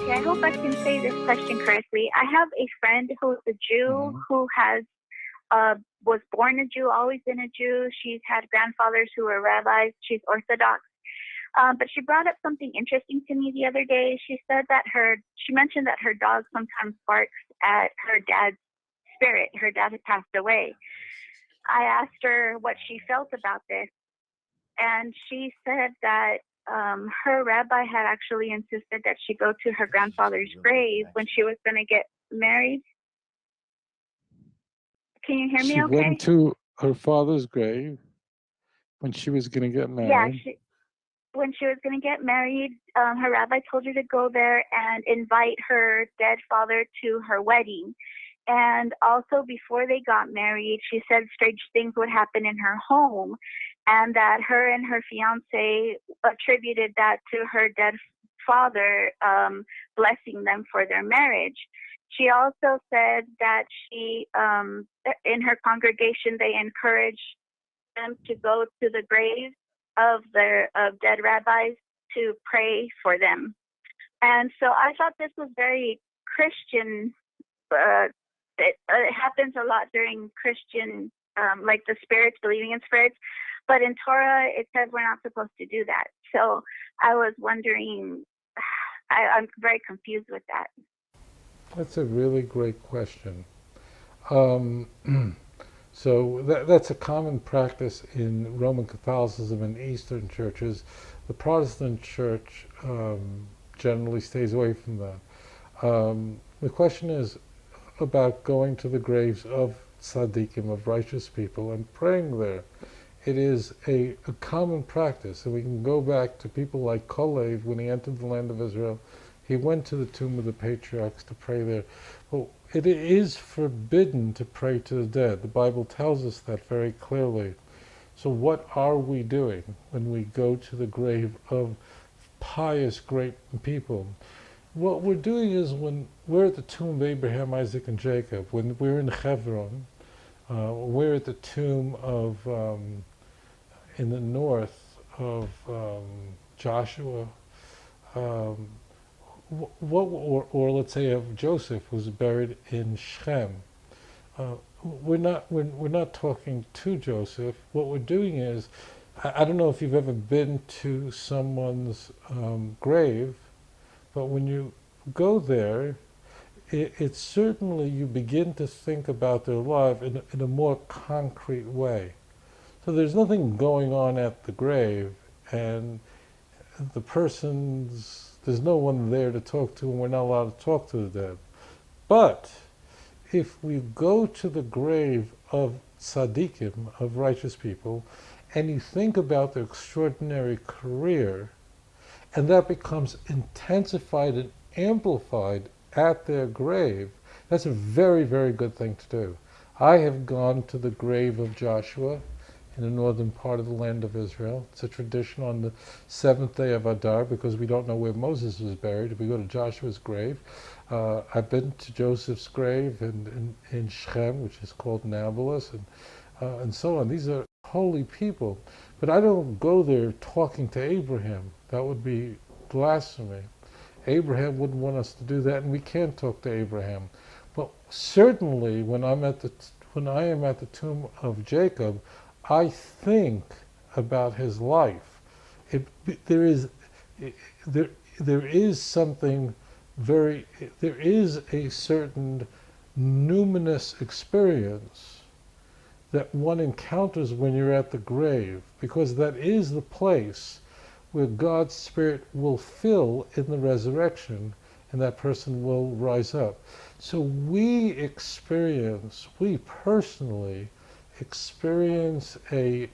Okay, I hope I can say this question correctly. I have a friend who's a Jew who has was born a Jew, always been a Jew. She's had grandfathers who were rabbis. She's Orthodox. But she brought up something interesting to me the other day. She mentioned that her dog sometimes barks at her dad's spirit. Her dad had passed away. I asked her what she felt about this, and she said that her rabbi had actually insisted that she go to her grandfather's grave when she was going to get married. Can you hear me She okay? went to her father's grave when she was going to get married. Yeah, when she was going to get married, her rabbi told her to go there and invite her dead father to her wedding. And also, before they got married, she said strange things would happen in her home, and that her and her fiance attributed that to her dead father blessing them for their marriage. She also said that in her congregation, they encouraged them to go to the graves of dead rabbis to pray for them. And so I thought this was very Christian. It happens a lot during Christian, like the spirits, believing in spirits. But in Torah, it says we're not supposed to do that. So I was wondering, I'm very confused with that. That's a really great question. So that's a common practice in Roman Catholicism and Eastern churches. The Protestant church generally stays away from that. The question is about going to the graves of tzaddikim, of righteous people, and praying there. It is a common practice, and we can go back to people like Kalev when he entered the land of Israel. He went to the tomb of the patriarchs to pray there. Well, it is forbidden to pray to the dead. The Bible tells us that very clearly. So what are we doing when we go to the grave of pious, great people? What we're doing is when we're at the tomb of Abraham, Isaac, and Jacob, when we're in Hebron, we're at the tomb of, in the north of Joshua, or let's say of Joseph, who's buried in Shechem. We're not talking to Joseph. What we're doing is, I don't know if you've ever been to someone's grave, but when you go there, it's certainly you begin to think about their life in a more concrete way. So there's nothing going on at the grave, and there's no one there to talk to, and we're not allowed to talk to the dead. But if we go to the grave of tzaddikim, of righteous people, and you think about their extraordinary career, and that becomes intensified and amplified at their grave, that's a very, very good thing to do. I have gone to the grave of Joshua in the northern part of the land of Israel. It's a tradition on the 7th day of Adar, because we don't know where Moses was buried. We go to Joshua's grave. I've been to Joseph's grave in Shechem, which is called Nablus, and so on. These are holy people. But I don't go there talking to Abraham. That would be blasphemy. Abraham wouldn't want us to do that, and we can't talk to Abraham. But certainly, when I am at the tomb of Jacob, I think about his life. There is something very. There is a certain numinous experience that one encounters when you're at the grave, because that is the place where God's Spirit will fill in the resurrection, and that person will rise up. So we personally experience a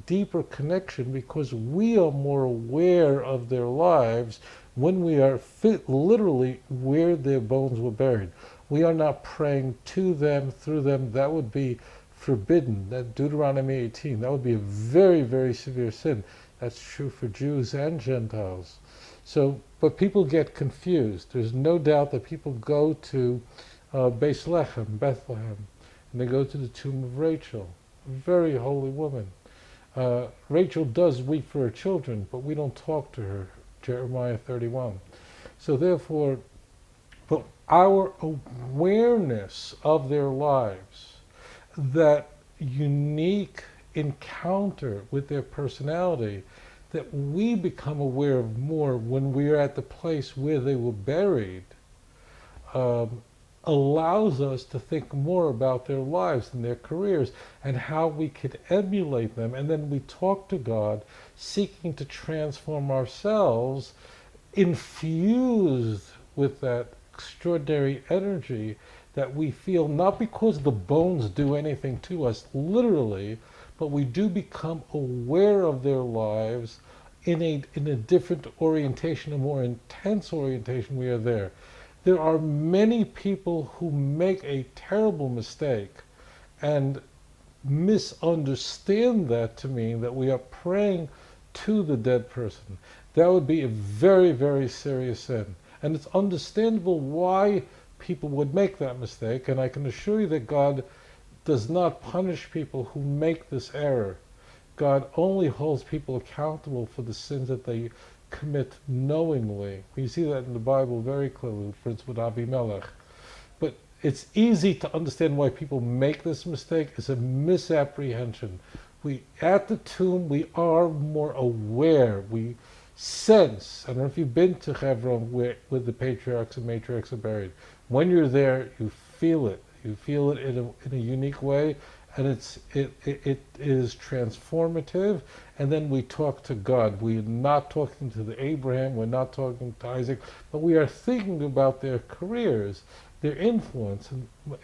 deeper connection, because we are more aware of their lives when we are literally where their bones were buried. We are not praying to them, through them. That would be forbidden. That Deuteronomy 18, that would be a very, very severe sin. That's true for Jews and Gentiles. So, but people get confused. There's no doubt that people go to Bethlehem, and they go to the tomb of Rachel, a very holy woman. Rachel does weep for her children, but we don't talk to her, Jeremiah 31. So therefore, but our awareness of their lives, that unique encounter with their personality, that we become aware of more when we're at the place where they were buried, um, allows us to think more about their lives and their careers and how we could emulate them. And then we talk to God, seeking to transform ourselves, infused with that extraordinary energy that we feel, not because the bones do anything to us, literally, but we do become aware of their lives in a different orientation, a more intense orientation. We are there. There are many people who make a terrible mistake and misunderstand that to mean that we are praying to the dead person. That would be a very, very serious sin. And it's understandable why people would make that mistake, and I can assure you that God does not punish people who make this error. God only holds people accountable for the sins that they commit knowingly. We see that in the Bible very clearly, for instance, with Abimelech. But it's easy to understand why people make this mistake. It's a misapprehension. At the tomb, we are more aware. We sense. I don't know if you've been to Hebron where the patriarchs and matriarchs are buried. When you're there, you feel it. You feel it in a unique way, and it is transformative. And then we talk to God. We're not talking to the Abraham. We're not talking to Isaac, but we are thinking about their careers, their influence,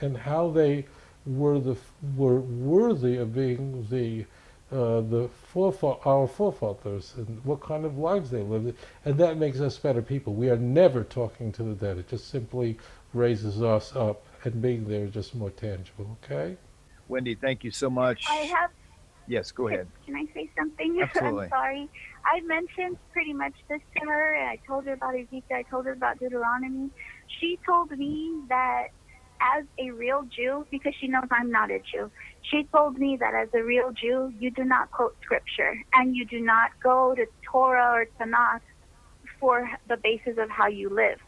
and how they were worthy of being our forefathers, and what kind of lives they lived, and that makes us better people. We are never talking to the dead. It just simply raises us up, and being there is just more tangible. Okay. Wendy, thank you so much. I have. Yes, go ahead. Can I say something? Absolutely. I'm sorry. I mentioned pretty much this to her, and I told her about Ezekiel. I told her about Deuteronomy. She told me that as a real Jew, because she knows I'm not a Jew, she told me that as a real Jew, you do not quote scripture, and you do not go to Torah or Tanakh for the basis of how you live.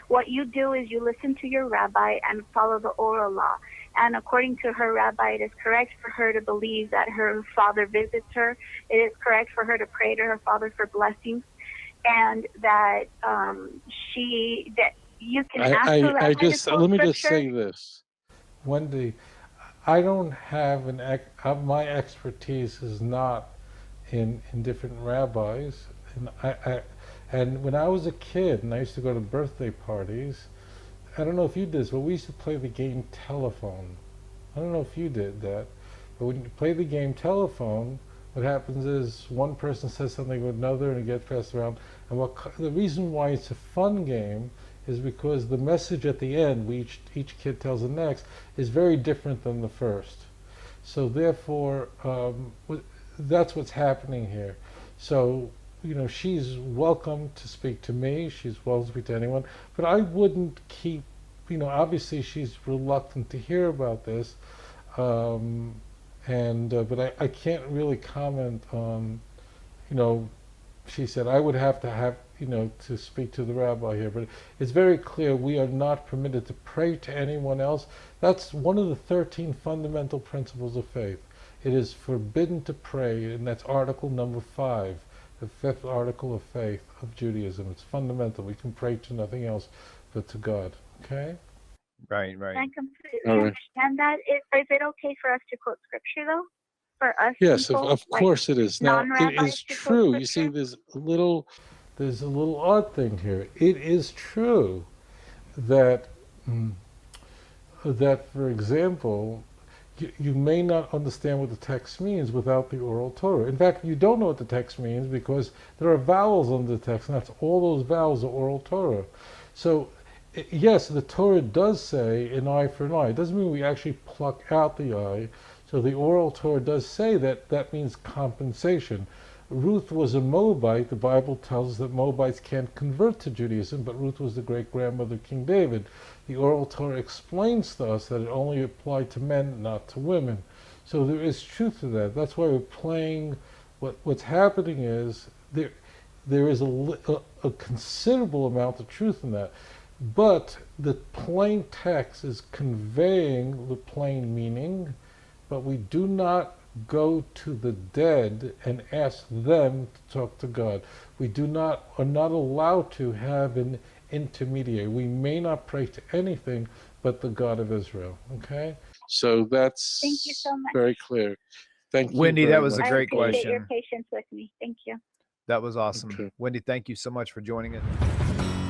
What you do is you listen to your rabbi and follow the oral law. And according to her rabbi, it is correct for her to believe that her father visits her. It is correct for her to pray to her father for blessings, and that you can ask the rabbi to quote Let me just scripture. say this, Wendy. I don't have my expertise is not in different rabbis, and when I was a kid and I used to go to birthday parties, I don't know if you did this, but we used to play the game telephone. I don't know if you did that, but when you play the game telephone, what happens is one person says something with another and it gets passed around. And the reason why it's a fun game is because the message at the end, each kid tells the next, is very different than the first. So therefore, that's what's happening here. So, she's welcome to speak to me. She's welcome to speak to anyone. But I wouldn't keep, obviously she's reluctant to hear about this. But I can't really comment on, she said I would have to speak to the rabbi here, but it's very clear we are not permitted to pray to anyone else. That's one of the 13 fundamental principles of faith. It is forbidden to pray, and that's article number 5, the 5th article of faith of Judaism. It's fundamental. We can pray to nothing else but to God. Okay? Right. I completely understand that. Is it okay for us to quote scripture, though? For us Yes, people, of course it is. Now, it non-rabbis is to quote true. You see, scripture? there's a little odd thing here. It is true that, for example, you may not understand what the text means without the oral Torah. In fact, you don't know what the text means because there are vowels under the text, and that's all those vowels are oral Torah. So, yes, the Torah does say an eye for an eye. It doesn't mean we actually pluck out the eye. So the oral Torah does say that means compensation. Ruth was a Moabite. The Bible tells us that Moabites can't convert to Judaism, but Ruth was the great-grandmother of King David. The oral Torah explains to us that it only applied to men, not to women. So there is truth to that. That's why we're playing. What's happening is there is a considerable amount of truth in that. But the plain text is conveying the plain meaning, but we do not go to the dead and ask them to talk to God. We are not allowed to have an intermediary. We may not pray to anything but the God of Israel. Okay? So that's Thank you so much. very clear. Thank you. Wendy, that very was a much. I great appreciate your question. patience with me. Thank you. That was awesome. Okay. Wendy, thank you so much for joining us.